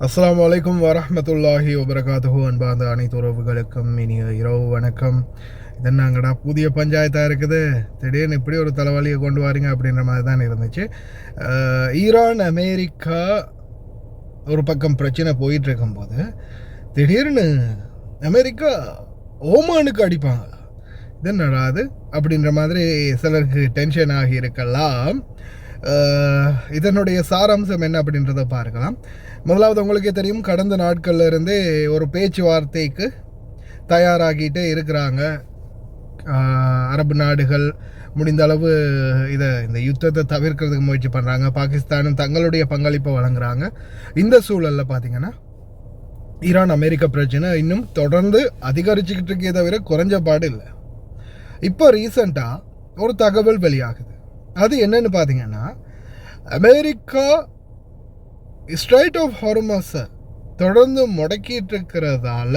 அஸ்ஸலாமு அலைக்கும் வரஹ்மத்துல்லாஹி வபரகாத்துஹு. அன்பார்ந்த அனைத்து உறவுகளுக்கும் இனிய இரவு வணக்கம். இதென்னாங்கடா புதிய பஞ்சாயத்தாக இருக்குது, திடீர்னு இப்படி ஒரு தலைவலியை கொண்டு வாரீங்க அப்படின்ற மாதிரி தான் இருந்துச்சு. ஈரான் அமெரிக்கா ஒரு பக்கம் பிரச்சனை போயிட்டு இருக்கும்போது திடீர்னு அமெரிக்கா ஓமானுக்கு அடிப்பாங்க. இதென்னடா அது அப்படின்ற மாதிரி சிலருக்கு டென்ஷன் ஆகி இருக்கலாம். இதனுடைய சாராம்சம் என்ன அப்படின்றத பார்க்கலாம். முதலாவது உங்களுக்கே தெரியும், கடந்த நாட்கள்ல இருந்தே ஒரு பேச்சுவார்த்தைக்கு தயாராகிட்டே இருக்கிறாங்க அரபு நாடுகள். முடிந்த அளவு இந்த யுத்தத்தை தவிர்க்கிறதுக்கு முயற்சி பண்ணுறாங்க. பாகிஸ்தானும் தங்களுடைய பங்களிப்பை வழங்குறாங்க. இந்த சூழலில் பார்த்தீங்கன்னா ஈரான் அமெரிக்கா பிரச்சனை இன்னும் தொடர்ந்து அதிகரிச்சுக்கிட்டு இருக்கே தவிர குறைஞ்ச பாடு இல்லை. இப்போ ரீசண்டாக ஒரு தகவல் வெளியாகுது. அது என்னன்னு பார்த்தீங்கன்னா, அமெரிக்கா ஸ்ட்ரைட் ஆஃப் ஹார்மஸை தொடர்ந்து முடக்கிட்டு இருக்கிறதால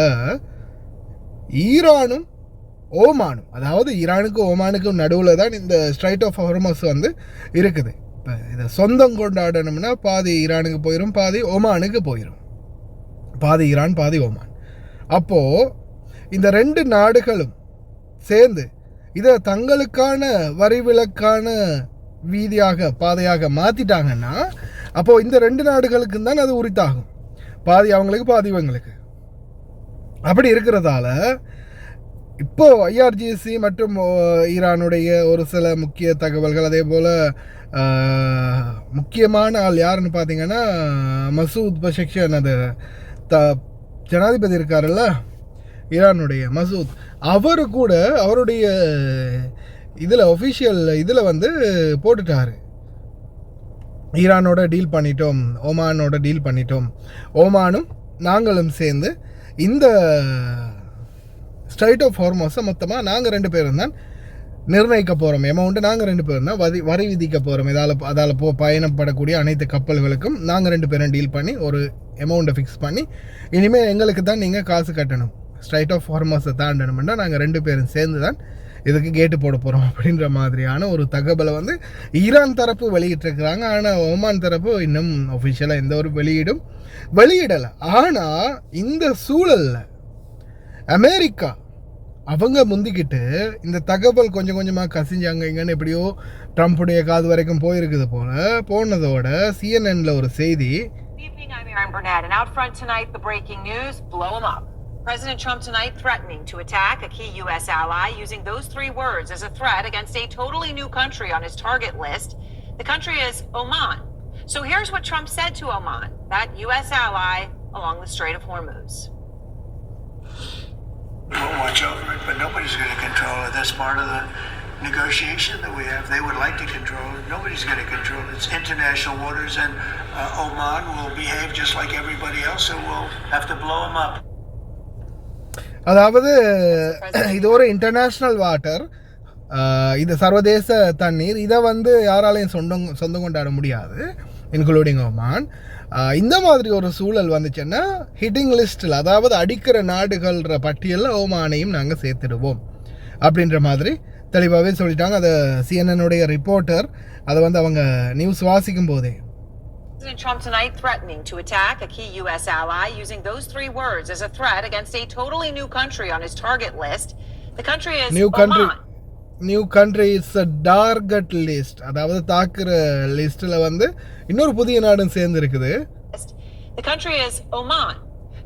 ஈரானும் ஓமானும், அதாவது ஈரானுக்கும் ஓமானுக்கும் நடுவில் தான் இந்த ஸ்ட்ரைட் ஆஃப் ஹார்மஸ் இருக்குது. இப்போ இதை சொந்தம் கொண்டாடணும்னா பாதி ஈரானுக்கு போயிடும், பாதி ஓமானுக்கு போயிடும். பாதி ஈரான், பாதி ஓமான். அப்போது இந்த ரெண்டு நாடுகளும் சேர்ந்து இதை தங்களுக்கான வரிவிலக்கான வீதியாக பாதையாக மாற்றிட்டாங்கன்னா அப்போது இந்த ரெண்டு நாடுகளுக்கு தான் அது உரித்தாகும். பாதி அவங்களுக்கு, பாதி இவங்களுக்கு. அப்படி இருக்கிறதால இப்போ ஐஆர்ஜிசி மற்றும் ஈரானுடைய ஒரு சில முக்கிய தகவல்கள், அதே போல் முக்கியமான ஆள் யாருன்னு பார்த்தீங்கன்னா மசூத் பஷக்ஷன், அது ஜனாதிபதி இருக்காருல்ல ஈரானுடைய மசூத், அவரு கூட அவருடைய இதில் ஒஃபிஷியல் இதில் போட்டுட்டாரு, ஈரானோட டீல் பண்ணிட்டோம், ஓமானோட டீல் பண்ணிட்டோம், ஓமானும் நாங்களும் சேர்ந்து இந்த ஸ்ட்ரைட் ஆஃப் ஹார்மஸை மொத்தமாக நாங்கள் ரெண்டு பேரும் தான் நிர்ணயிக்க போகிறோம். அமௌண்ட்டு நாங்கள் ரெண்டு பேரும் தான் வரி விதிக்க போகிறோம். அதால் பயணப்படக்கூடிய அனைத்து கப்பல்களுக்கும் நாங்கள் ரெண்டு பேரும் டீல் பண்ணி ஒரு அமௌண்ட்டை ஃபிக்ஸ் பண்ணி இனிமேல் எங்களுக்கு தான் நீங்கள் காசு கட்டணும். ஸ்ட்ரைட் ஆஃப் ஹார்மஸை தாண்டணும்னா நாங்கள் ரெண்டு பேரும் சேர்ந்து தான் இதுக்கு கேட்டு போட போகிறோம் அப்படின்ற மாதிரியான ஒரு தகவலை ஈரான் தரப்பு வெளியிட்டிருக்கிறாங்க. ஆனால் ஓமான் தரப்பு இன்னும் ஒஃபிஷியலாக எந்த ஒரு வெளியிடலை. ஆனால் இந்த சூழலில் அமெரிக்கா அவங்க முந்திக்கிட்டு இந்த தகவல் கொஞ்சம் கொஞ்சமாக கசிஞ்சாங்க. இங்கன்னு எப்படியோ ட்ரம்ப்புடைய காது வரைக்கும் போயிருக்குது போனதோட சிஎன்என்ல ஒரு செய்தி. President Trump tonight threatening to attack a key U.S. ally using those three words as a threat against a totally new country on his target list. The country is Oman. So here's what Trump said to Oman, that U.S. ally along the Strait of Hormuz. We'll watch over it, but nobody's going to control it. That's part of the negotiation that we have. They would like to control it. Nobody's going to control it. It's international waters, and Oman will behave just like everybody else, so we'll have to blow them up. அதாவது இது ஒரு international water, இது சர்வதேச தண்ணீர். இதை யாராலையும் சொந்தம் கொண்டாட முடியாது, இன்க்ளூடிங் ஓமான். இந்த மாதிரி ஒரு சூழல் வந்துச்சுன்னா ஹிட்டிங் லிஸ்ட்டில், அதாவது அடிக்கிற நாடுகள்ன்ற பட்டியலில் ஓமானையும் நாங்கள் சேர்த்துடுவோம் அப்படின்ற மாதிரி தெளிவாகவே சொல்லிட்டாங்க. அதை சிஎன்என்னுடைய ரிப்போர்ட்டர் அதை அவங்க நியூஸ் வாசிக்கும் போதே, President Trump tonight threatening to attack a key U.S. ally using those three words as a threat against a totally new country on his target list. The country is Oman. New country is a target list. அதாவது தாக்குற லிஸ்ட்ல இன்னொரு புதிய நாடும் சேர்ந்து இருக்குது. The country is Oman.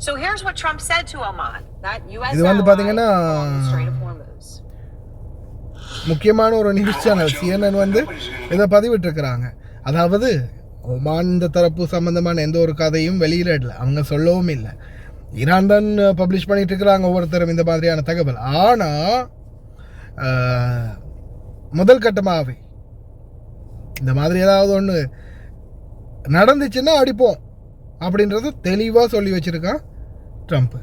So here's what Trump said to Oman, that U.S. இது பாத்தீங்கன்னா முக்கியமான ஒரு நியூஸ் சேனல் CNN இதை பதிவிட்டு இருக்கிறாங்க. அதாவது ஒமான் இந்த தரப்பு சம்பந்தமான எந்த ஒரு கதையும் வெளியிடல, அவங்க சொல்லவும் இல்லை. ஈரான் தான் பப்ளிஷ் பண்ணிட்டு இருக்கிறாங்க ஒவ்வொருத்தரும் இந்த மாதிரியான தகவல். ஆனால் முதல் கட்டமாகவே இந்த மாதிரி ஏதாவது ஒன்று நடந்துச்சுன்னா அடிப்போம் அப்படின்றது தெளிவாக சொல்லி வச்சுருக்கான் ட்ரம்ப்.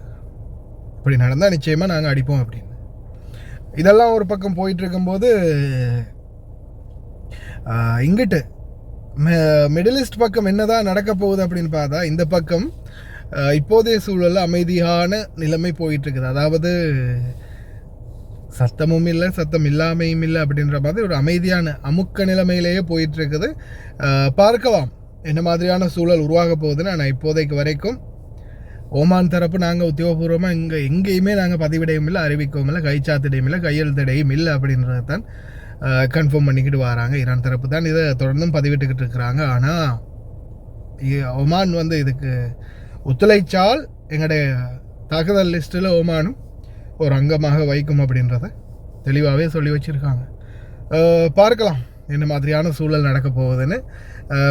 இப்படி நடந்தால் நிச்சயமாக நாங்கள் அடிப்போம் அப்படின்னு. இதெல்லாம் ஒரு பக்கம் போயிட்டு இருக்கும்போது இங்கிட்டு மிடில் ஈஸ்ட் பக்கம் என்னதான் நடக்க போகுது அப்படின்னு பார்த்தா, இந்த பக்கம் இப்போதைய சூழலில் அமைதியான நிலைமை போயிட்டுருக்குது. அதாவது சத்தமும் இல்லை, சத்தம் இல்லாமையும் இல்லை அப்படின்ற மாதிரி ஒரு அமைதியான அமுக்க நிலைமையிலேயே போயிட்டுருக்குது. பார்க்கலாம் என்ன மாதிரியான சூழல் உருவாக போகுதுன்னு. ஆனால் இப்போதைக்கு வரைக்கும் ஓமான் தரப்பு நாங்கள் உத்தியோகபூர்வமாக எங்கேயுமே நாங்கள் பதிவிடையும் இல்லை, அறிவிக்கவும் இல்லை, கைச்சாத்திடையும் இல்லை, கையெழுத்திடையும் இல்லை அப்படின்றத தான் கன்ஃபார்ம் பண்ணிக்கிட்டு வராங்க. ஈரான் தரப்பு தான் இதை தொடர்ந்தும் பதிவிட்டுக்கிட்டு இருக்கிறாங்க. ஆனால் ஒமான் வந்து இதுக்கு ஒத்துழைச்சால் எங்களுடைய தாக்குதல் லிஸ்ட்டில் ஒமானும் ஒரு அங்கமாக வைக்கும் அப்படின்றத தெளிவாகவே சொல்லி வச்சுருக்காங்க. பார்க்கலாம் என்ன மாதிரியான சூழல் நடக்க போகுதுன்னு.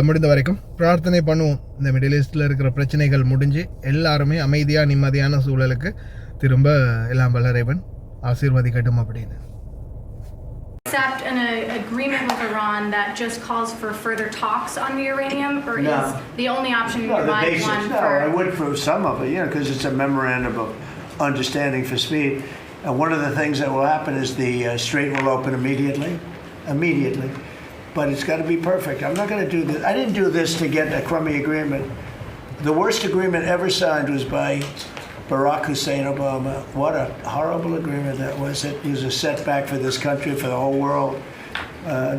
முடிந்த வரைக்கும் பிரார்த்தனை பண்ணுவோம், இந்த மிடில் ஈஸ்டில் இருக்கிற பிரச்சனைகள் முடிஞ்சு எல்லாருமே அமைதியாக நிம்மதியான சூழலுக்கு திரும்ப எல்லாம் வல்ல இறைவன் ஆசீர்வதிக்கட்டும் அப்படின்னு. Accept an agreement with Iran that just calls for further talks on the uranium, or No. is the only option in No, your the mind basics, one no, for? I would for some of it, because it's a memorandum of understanding for speed. And one of the things that will happen is the strait will open immediately. But it's got to be perfect. I'm not going to do this. I didn't do this to get a crummy agreement. The worst agreement ever signed was by Barack Hussein Obama. What a horrible agreement that was. It was a setback for this country, for the whole world.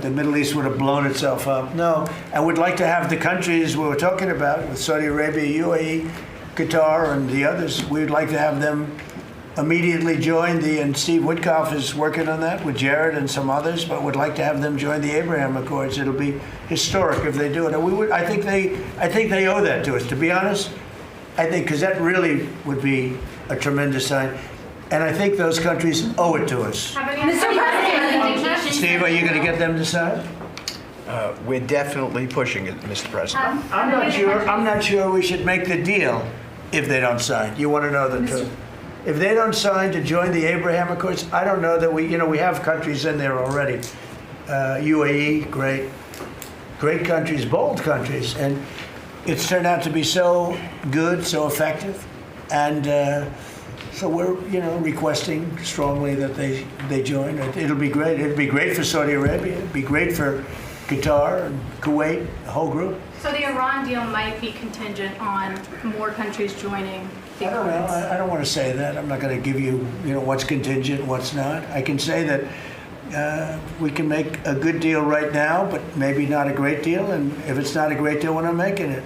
The Middle East would have blown itself up. No, I would like to have the countries we were talking about, with Saudi Arabia, UAE, Qatar, and the others, we'd like to have them immediately join and Steve Witkoff is working on that with Jared and some others, but would like to have them join the Abraham Accords. It'll be historic if they do it. And I think they owe that to us, to be honest. I think, because that really would be a tremendous sign. And I think those countries owe it to us. Mr. President, Steve, are you going to get them to sign? We're definitely pushing it, Mr. President. I'm not sure we should make the deal if they don't sign. You want to know the truth? If they don't sign to join the Abraham Accords, I don't know that we have countries in there already. UAE, great countries, bold countries, and it's turned out to be so good, so effective, and so we're requesting strongly that they join. It'll be great. It'll be great for Saudi Arabia. It'll be great for Qatar and Kuwait, the whole group. so the Iran deal might be contingent on more countries joining the I don't know. accords. I don't want to say that. I'm not going to give you, what's contingent, what's not. I can say that we can make a good deal right now, but maybe not a great deal. And if it's not a great deal, we're not making it.